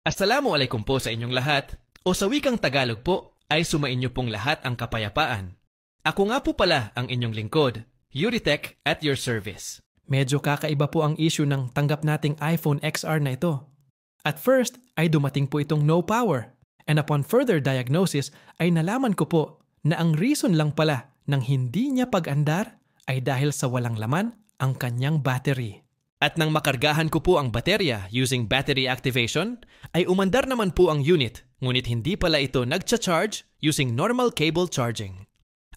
Assalamualaikum po sa inyong lahat, o sa wikang Tagalog po ay sumainyo pong lahat ang kapayapaan. Ako nga po pala ang inyong lingkod, Yuritech at your service. Medyo kakaiba po ang issue ng tanggap nating iPhone XR na ito. At first ay dumating po itong no power, and upon further diagnosis ay nalaman ko po na ang reason lang pala ng hindi niya pag-andar ay dahil sa walang laman ang kanyang battery. At nang makargahan ko po ang baterya using battery activation, ay umandar naman po ang unit, ngunit hindi pala ito nagcha-charge using normal cable charging.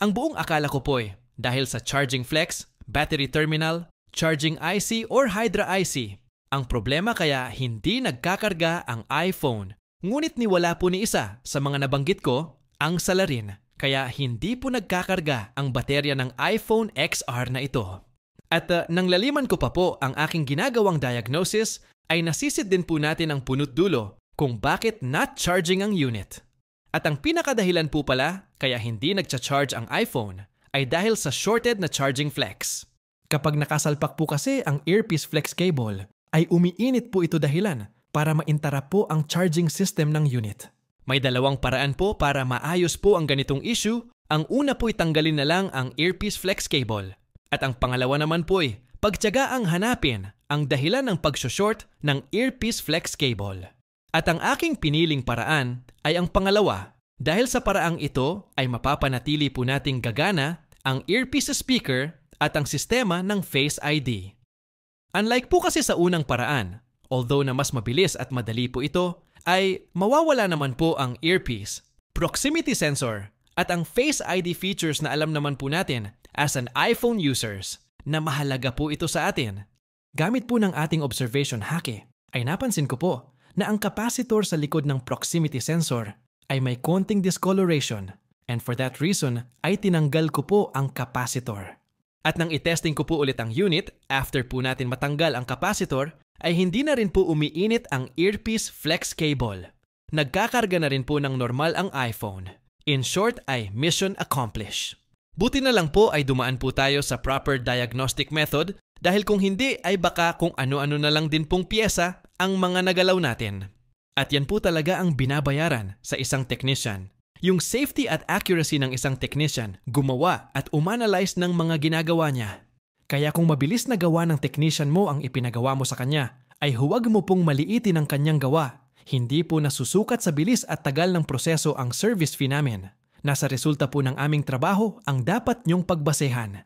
Ang buong akala ko po dahil sa charging flex, battery terminal, charging IC or Hydra IC. Ang problema kaya hindi nagkakarga ang iPhone. Ngunit niwala po ni isa sa mga nabanggit ko ang salarin, kaya hindi po nagkakarga ang baterya ng iPhone XR na ito. At nang laliman ko pa po ang aking ginagawang diagnosis, ay nasisid din po natin ang punot dulo kung bakit not charging ang unit. At ang pinakadahilan po pala kaya hindi nagcha-charge ang iPhone ay dahil sa shorted na charging flex. Kapag nakasalpak po kasi ang earpiece flex cable, ay umiinit po ito dahilan para ma-interrupt po ang charging system ng unit. May dalawang paraan po para maayos po ang ganitong issue. Ang una po tanggalin na lang ang earpiece flex cable. At ang pangalawa naman po pagtiyagaang hanapin ang dahilan ng pag-short ng earpiece flex cable. At ang aking piniling paraan ay ang pangalawa. Dahil sa paraang ito ay mapapanatili po nating gagana ang earpiece speaker at ang sistema ng Face ID. Unlike po kasi sa unang paraan, although na mas mabilis at madali po ito, ay mawawala naman po ang earpiece, proximity sensor, at ang Face ID features na alam naman po natin as an iPhone users na mahalaga po ito sa atin. Gamit po ng ating observation hake, ay napansin ko po na ang capacitor sa likod ng proximity sensor ay may konting discoloration, and for that reason ay tinanggal ko po ang capacitor. At nang itesting ko po ulit ang unit, after po natin matanggal ang capacitor, ay hindi na rin po umiinit ang earpiece flex cable. Nagkakarga na rin po ng normal ang iPhone. In short ay mission accomplished. Buti na lang po ay dumaan po tayo sa proper diagnostic method dahil kung hindi ay baka kung ano-ano na lang din pong piyesa ang mga nagalaw natin. At yan po talaga ang binabayaran sa isang technician. Yung safety at accuracy ng isang technician gumawa at umanalyze ng mga ginagawa niya. Kaya kung mabilis na gawa ng technician mo ang ipinagawa mo sa kanya, ay huwag mo pong maliitin ang kanyang gawa. Hindi po nasusukat sa bilis at tagal ng proseso ang service fee namin. Nasa resulta po ng aming trabaho ang dapat niyong pagbasehan.